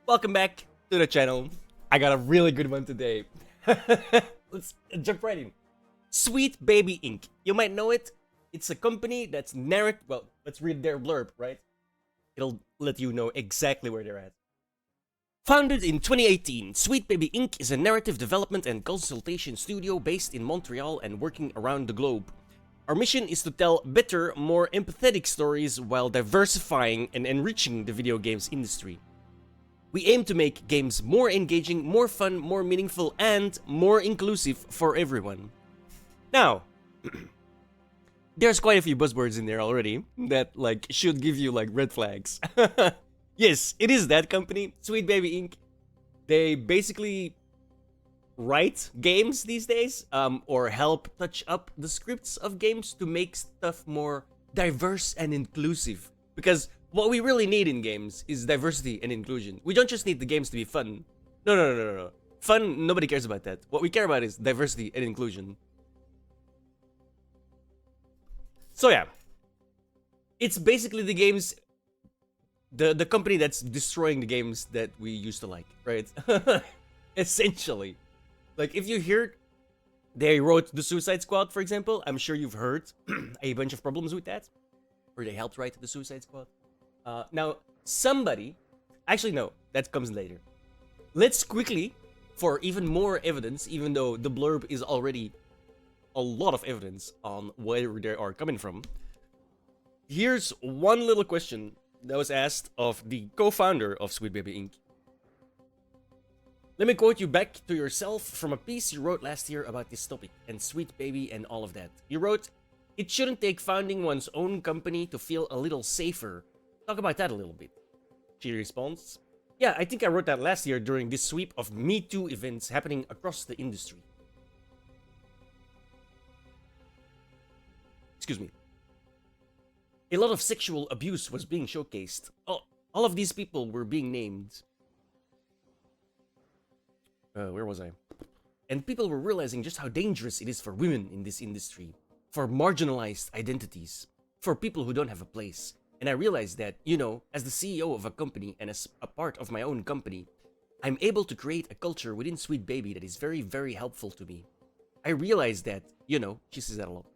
Welcome back to the channel. I got a really good one today. Let's jump right in. Sweet Baby Inc. You might know it. It's a company that's well, let's read their blurb, right? It'll let you know exactly where they're at. Founded in 2018, Sweet Baby Inc. is a narrative development and consultation studio based in Montreal and working around the globe. Our mission is to tell better, more empathetic stories while diversifying and enriching the video games industry. We aim to make games more engaging, more fun, more meaningful, and more inclusive for everyone. Now, there's quite a few buzzwords in there already that should give you red flags. Yes, it is that company, Sweet Baby Inc. They basically write games these days, or help touch up the scripts of games to make stuff more diverse and inclusive. Because what we really need in games is diversity and inclusion. We don't just need the games to be fun. No. Fun, nobody cares about that. What we care about is diversity and inclusion. So yeah, it's basically the games, the company that's destroying the games that we used to like, right? Essentially. Like, if you hear they wrote the Suicide Squad, for example, I'm sure you've heard a bunch of problems with that. Or they helped write the Suicide Squad. Now, somebody... Actually, no. That comes later. Let's quickly, for even more evidence, even though the blurb is already a lot of evidence on where they are coming from. Here's one little question that was asked of the co-founder of Sweet Baby Inc. Let me quote you back to yourself from a piece you wrote last year about this topic and Sweet Baby and all of that. You wrote, "It shouldn't take founding one's own company to feel a little safer. Talk about that a little bit." She responds, "Yeah, I think I wrote that last year during this sweep of Me Too events happening across the industry." Excuse me. A lot of sexual abuse was being showcased. All of these people were being named. Where was I? And people were realizing just how dangerous it is for women in this industry, for marginalized identities, for people who don't have a place. And I realized that, as the CEO of a company and as a part of my own company, I'm able to create a culture within Sweet Baby that is very, very helpful to me. I realized that, she says that a lot.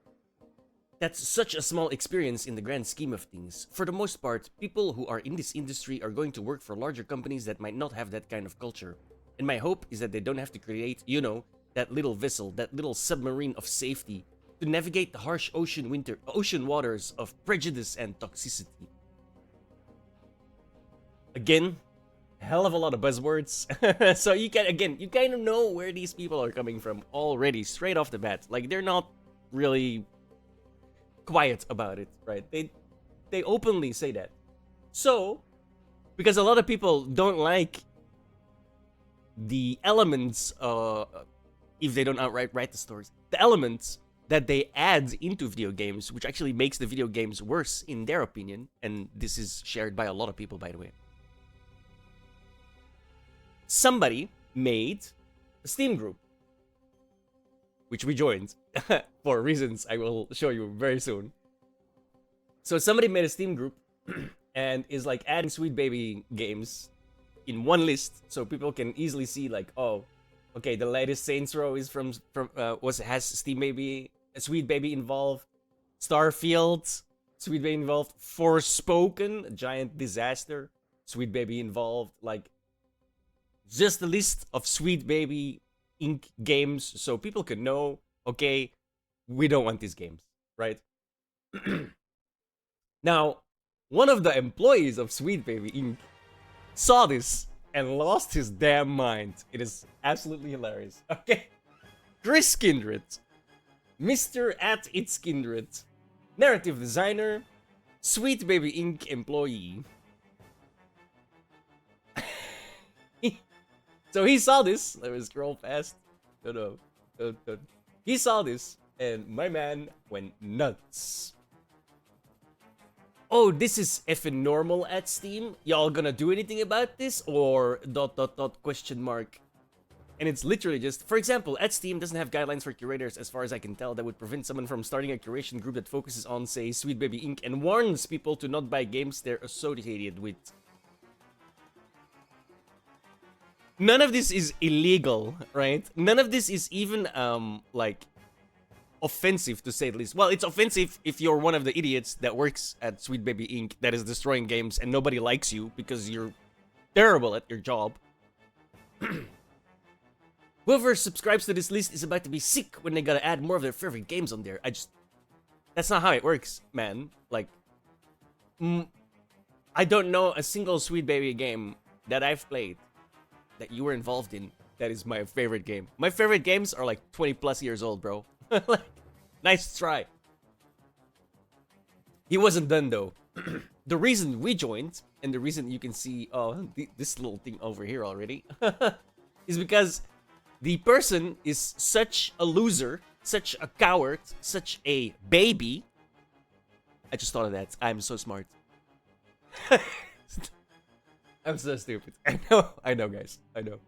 That's such a small experience in the grand scheme of things. For the most part, people who are in this industry are going to work for larger companies that might not have that kind of culture. And my hope is that they don't have to create, that little vessel, that little submarine of safety to navigate the harsh ocean waters of prejudice and toxicity. Again, hell of a lot of buzzwords. So you kind of know where these people are coming from already, straight off the bat. Like, they're not really quiet about it, right? They openly say that. So, because a lot of people don't like the elements, if they don't outright write the stories, the elements that they add into video games, which actually makes the video games worse in their opinion, and this is shared by a lot of people, by the way. Somebody made a Steam group, which we joined, for reasons I will show you very soon. So somebody made a Steam group, and is adding Sweet Baby games in one list, so people can easily see oh, okay, the latest Saints Row is has Sweet Baby involved, Starfield, Sweet Baby involved, Forspoken, a giant disaster, Sweet Baby involved, just a list of Sweet Baby Inc. games, so people can know, okay, we don't want these games, right? Now, one of the employees of Sweet Baby Inc. saw this and lost his damn mind. It is absolutely hilarious. Okay. Chris Kindred, Mr. at It's Kindred, narrative designer, Sweet Baby Inc. employee. So he saw this. Let me scroll past. No. He saw this, and my man went nuts. "Oh, this is effing normal at Steam? Y'all gonna do anything about this? Or ... question mark?" And it's literally just, for example, at Steam doesn't have guidelines for curators as far as I can tell that would prevent someone from starting a curation group that focuses on, say, Sweet Baby Inc. and warns people to not buy games they're associated with. none of this is illegal, right? None of this is even like offensive, to say the least. Well, it's offensive if you're one of the idiots that works at Sweet Baby Inc. that is destroying games and nobody likes you because you're terrible at your job. Whoever subscribes to this list is about to be sick when they gotta add more of their favorite games on there. That's not how it works, man. Like, I don't know a single Sweet Baby game that I've played that you were involved in that is my favorite game. My favorite games are like 20 plus years old, bro. Like, nice try. He wasn't done though. The reason we joined, and the reason you can see this little thing over here already, is because the person is such a loser, such a coward, such a baby. I just thought of that. I'm so smart. I'm so stupid. I know, guys. I know.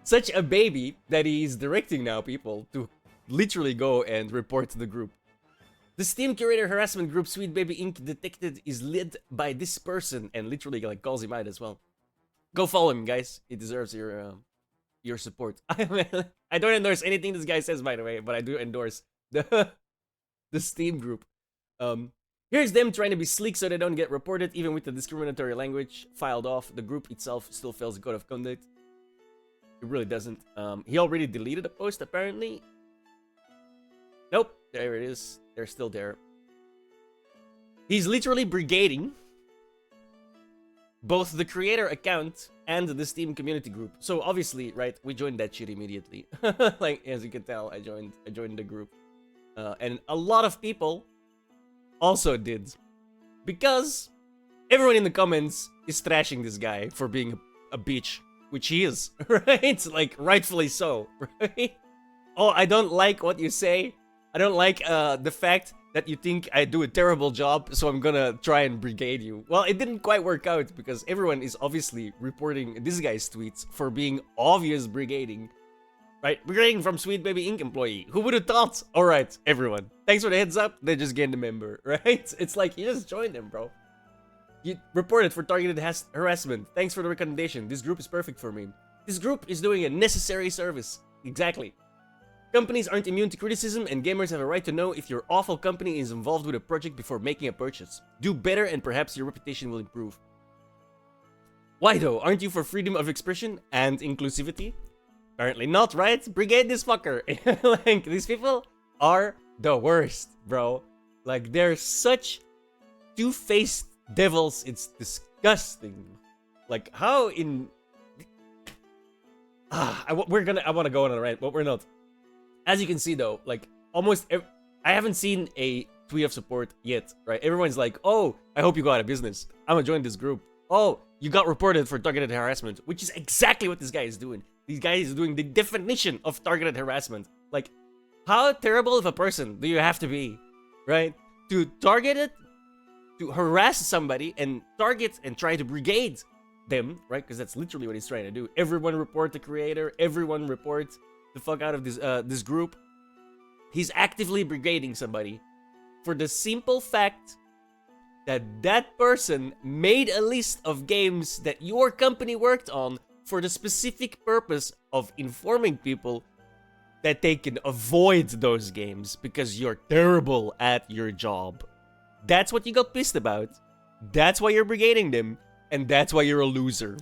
Such a baby that he's directing now people to literally go and report to the group. The Steam curator harassment group Sweet Baby Inc. detected is led by this person, and literally like calls him out as well. Go follow him, guys. He deserves your support. I don't endorse anything this guy says, by the way, but I do endorse the Steam group. Here's them trying to be sleek so they don't get reported, even with the discriminatory language filed off. The group itself still fails the code of conduct. It really doesn't. He already deleted the post, apparently. Nope, there it is. They're still there. He's literally brigading both the creator account and the Steam community group. So obviously, right, we joined that shit immediately. Like, as you can tell, I joined the group. And a lot of people also did. Because everyone in the comments is trashing this guy for being a bitch. Which he is, right? Like, rightfully so, right? Oh, I don't like what you say. I don't like the fact that you think I do a terrible job, so I'm gonna try and brigade you. Well, it didn't quite work out because everyone is obviously reporting this guy's tweets for being obvious brigading. Right? Brigading from Sweet Baby Inc. employee. Who would have thought? Alright, everyone. Thanks for the heads up. They just gained a member, right? It's like, you just joined them, bro. You reported for targeted harassment. Thanks for the recommendation. This group is perfect for me. This group is doing a necessary service. Exactly. Companies aren't immune to criticism, and gamers have a right to know if your awful company is involved with a project before making a purchase. Do better and perhaps your reputation will improve. Why though? Aren't you for freedom of expression and inclusivity? Apparently not, right? Brigade this fucker. Like, these people are the worst, bro. Like, they're such two-faced devils, it's disgusting. Like, how in... I want to go on a rant, but we're not. As you can see, though, like, I haven't seen a tweet of support yet, right? Everyone's like, oh, I hope you go out of business. I'm gonna join this group. Oh, you got reported for targeted harassment, which is exactly what this guy is doing. This guy is doing the definition of targeted harassment. Like, how terrible of a person do you have to be, right? To target it, to harass somebody and target and try to brigade them, right? Because that's literally what he's trying to do. Everyone report the creator. Everyone report the fuck out of this group. He's actively brigading somebody for the simple fact that that person made a list of games that your company worked on for the specific purpose of informing people that they can avoid those games because you're terrible at your job. That's what you got pissed about. That's why you're brigading them. And that's why you're a loser.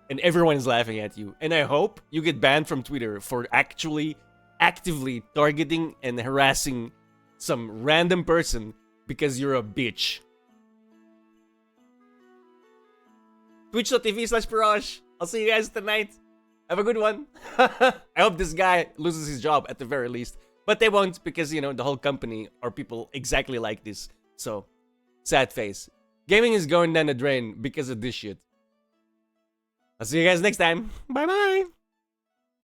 And everyone is laughing at you. And I hope you get banned from Twitter for actually actively targeting and harassing some random person because you're a bitch. Twitch.tv/Pirage. I'll see you guys tonight. Have a good one. I hope this guy loses his job at the very least. But they won't because, you know, the whole company are people exactly like this. So, sad face. Gaming is going down the drain because of this shit. I'll see you guys next time. Bye-bye.